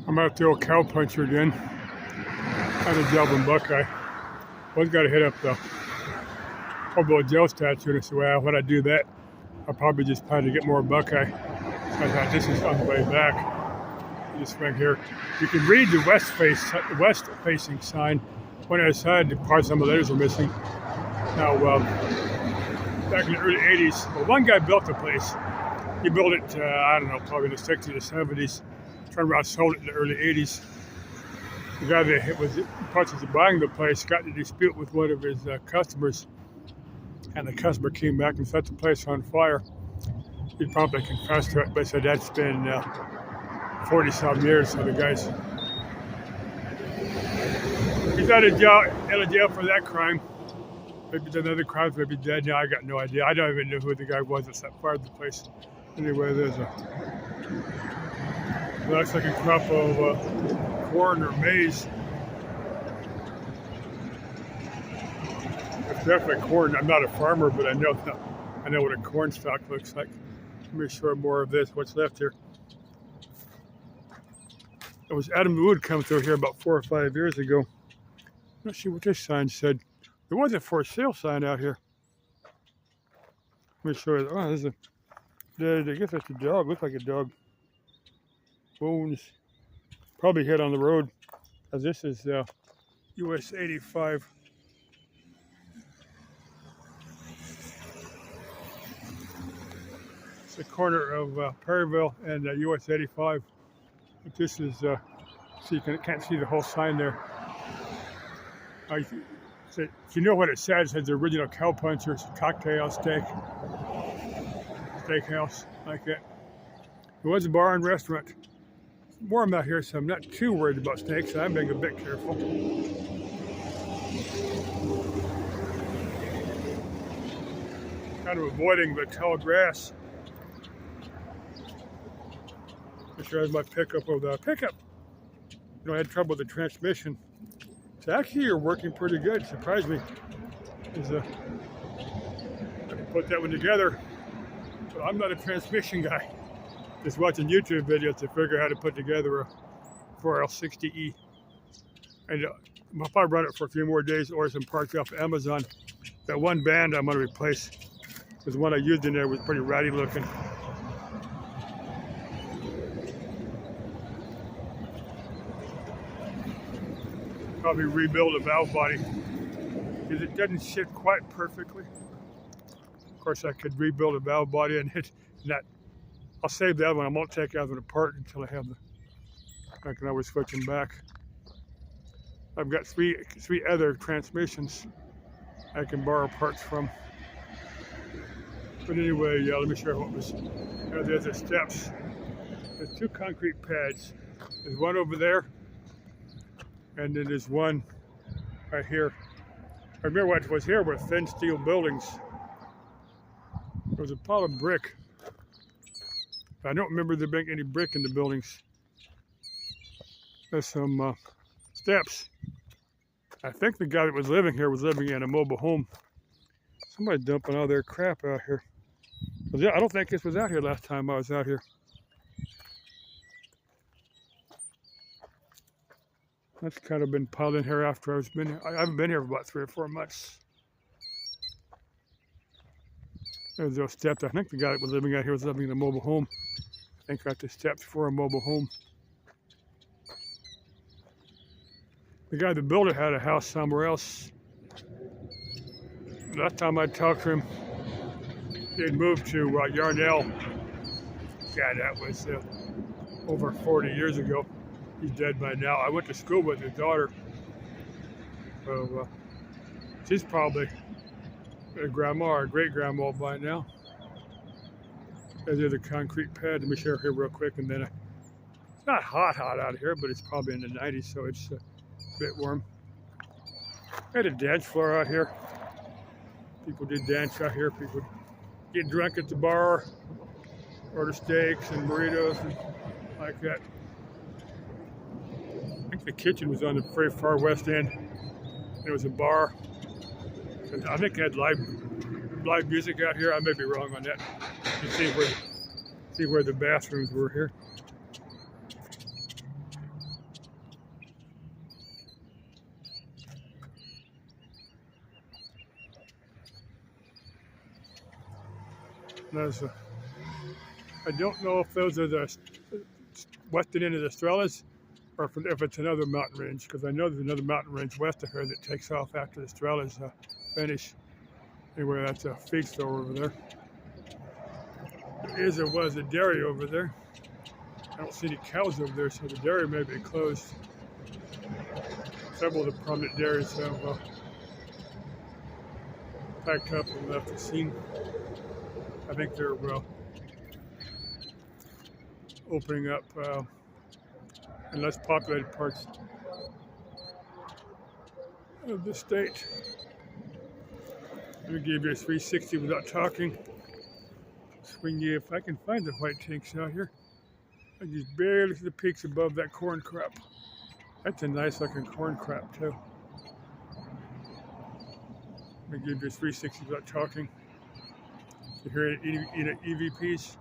I'm at the old cow puncher again. On a job in Buckeye. One's got to hit up the Hobo Joe statue. And I said, well, when I do that, I'll probably just plan to get more Buckeye. So I thought this is on the way back. This thing here. You can read the west-facing sign. When I decided the parts of the letters are missing. Now, back in the early 80s, well, one guy built the place. He built it, I don't know, probably in the 60s or 70s. Turned around, sold it in the early 80s. The guy that was in the process of buying the place got in a dispute with one of his customers, and the customer came back and set the place on fire. He promptly confessed to it, but said that's been 40-some years. So the guy's he's out of jail for that crime. Maybe it's another crime, maybe dead now. I got no idea. I don't even know who the guy was that set fire to the place. Anyway, there's looks like a crop of corn or maize. It's definitely corn. I'm not a farmer, but I know what a corn stalk looks like. Let me show you more of this. What's left here? It was Adam Wood come through here about 4 or 5 years ago. Let's see what this sign said. There was a for sale sign out here. Let me show you. Oh, there's I guess that's a dog. Looks like a dog. Bones. Probably hit on the road. As this is US 85. It's the corner of Perryville and US 85. But this is, so you can't see the whole sign there. If you know what it says, it says the original cow punchers, cocktail steakhouse, like that. It was a bar and restaurant. It's warm out here, so I'm not too worried about snakes. I'm being a bit careful. Kind of avoiding the tall grass. Make sure I have my pickup with the pickup. You know, I had trouble with the transmission. So actually, you're working pretty good. Surprised me. I can put that one together. But I'm not a transmission guy. Just watching YouTube videos to figure out how to put together a 4L60E. And I'll probably run it for a few more days or some parts off Amazon. That one band I'm going to replace, because the one I used in there was pretty ratty looking. Probably rebuild a valve body because it doesn't sit quite perfectly. Of course, I could rebuild a valve body and I'll save that one. I won't take that one apart until I have I can always switch them back. I've got three other transmissions I can borrow parts from. But anyway, yeah, let me show you what was. There's the steps. There's 2 concrete pads. There's one over there. And then there's one right here. I remember what was here were thin steel buildings. There was a pile of brick. I don't remember there being any brick in the buildings. There's some steps. I think the guy that was living here was living in a mobile home. Somebody's dumping all their crap out here. I don't think this was out here last time I was out here. That's kind of been piled in here after I haven't been here for about 3 or 4 months. There's those steps. I think the guy that was living out here was living in a mobile home. I think got the steps for a mobile home. The guy that built it had a house somewhere else. Last time I talked to him, he had moved to Yarnell. Yeah, that was over 40 years ago. He's dead by now. I went to school with his daughter. So she's probably a grandma or a great-grandma by now. There's the concrete pad. Let me share here real quick. And then it's not hot out here, but it's probably in the 90s, so it's a bit warm. I had a dance floor out here. People did dance out here. People get drunk at the bar, order steaks and burritos and like that. I think the kitchen was on the very far west end. There was a bar. And I think they had live music out here. I may be wrong on that. You see where the bathrooms were here. There's I don't know if those are the western end of the Estrellas or if it's another mountain range, because I know there's another mountain range west of here that takes off after the Estrellas finish. Anyway, that's a feed store over there. There is or was a dairy over there. I don't see any cows over there, so the dairy may be closed. Several of the prominent dairies have packed up and left the scene. I think they're opening up in less populated parts of the state. Let me give you a 360 without talking. Swing you if I can find the white tanks out here. I just barely see the peaks above that corn crop. That's a nice looking corn crop too. Let me give you a 360 without talking. You hear EVPs?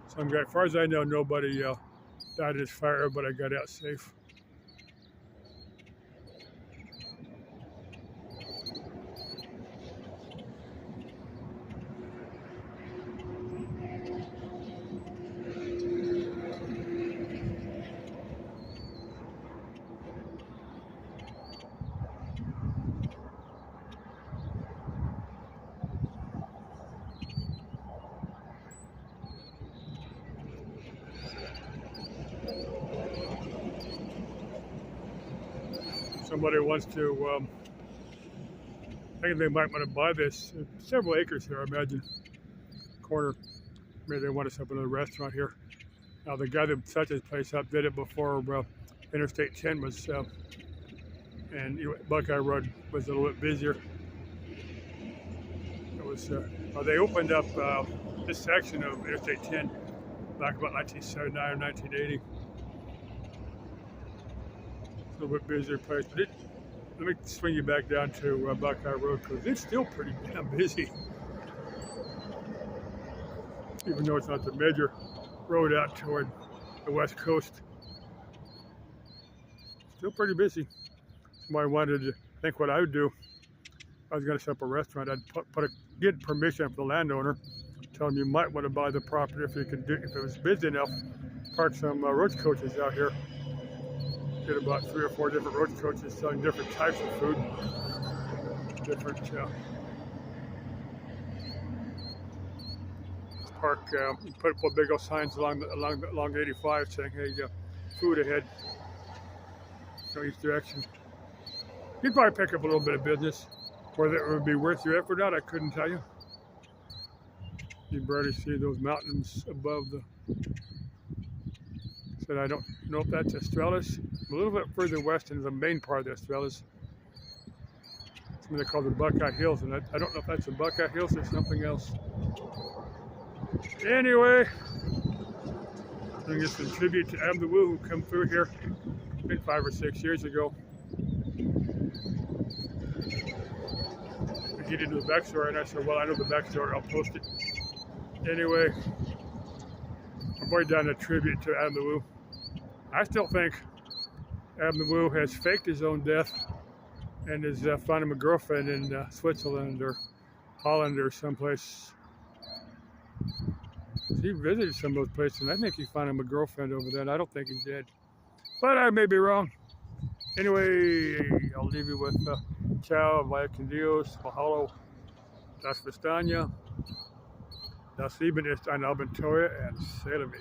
Some guy, as far as I know, nobody died in this fire, but I got out safe. Somebody wants to, I think they might want to buy this. Several acres here, I imagine. Corner. Maybe they want to set up another restaurant here. Now, the guy that set this place up did it before Interstate 10 was, and Buckeye Road was a little bit busier. It was, they opened up this section of Interstate 10 back about 1979 or 1980. A little bit busier place, but let me swing you back down to Buckeye Road because it's still pretty damn busy. Even though it's not the major road out toward the west coast. Still pretty busy. Somebody wanted to think what I would do. I was going to set up a restaurant. I'd get permission from the landowner, tell him you might want to buy the property if you could do, if it was busy enough, park some roach coaches out here. Get about 3 or 4 different roach coaches selling different types of food. Different park. Put big old signs along 85 saying, "Hey, food ahead." Go each direction. You'd probably pick up a little bit of business. Whether it would be worth your effort or not, I couldn't tell you. You barely see those mountains above the. Said I don't know if that's Estrellas. A little bit further west into the main part of the Estrellas. Something they call the Buckeye Hills, and I don't know if that's the Buckeye Hills or something else. Anyway, I'm going to give some tribute to Adam the Woo, who come through here maybe 5 or 6 years ago. He did the backstory, and I said, well, I know the backstory, I'll post it. Anyway, I've already done a tribute to Adam the Woo. I still think Adam the Woo has faked his own death and is finding a girlfriend in Switzerland or Holland or someplace. He visited some of those places, and I think he found him a girlfriend over there, and I don't think he's dead. But I may be wrong. Anyway, I'll leave you with ciao, vaya con Dios, mahalo, das Vistania, das Leben ist ein Abenteuer, and Salome.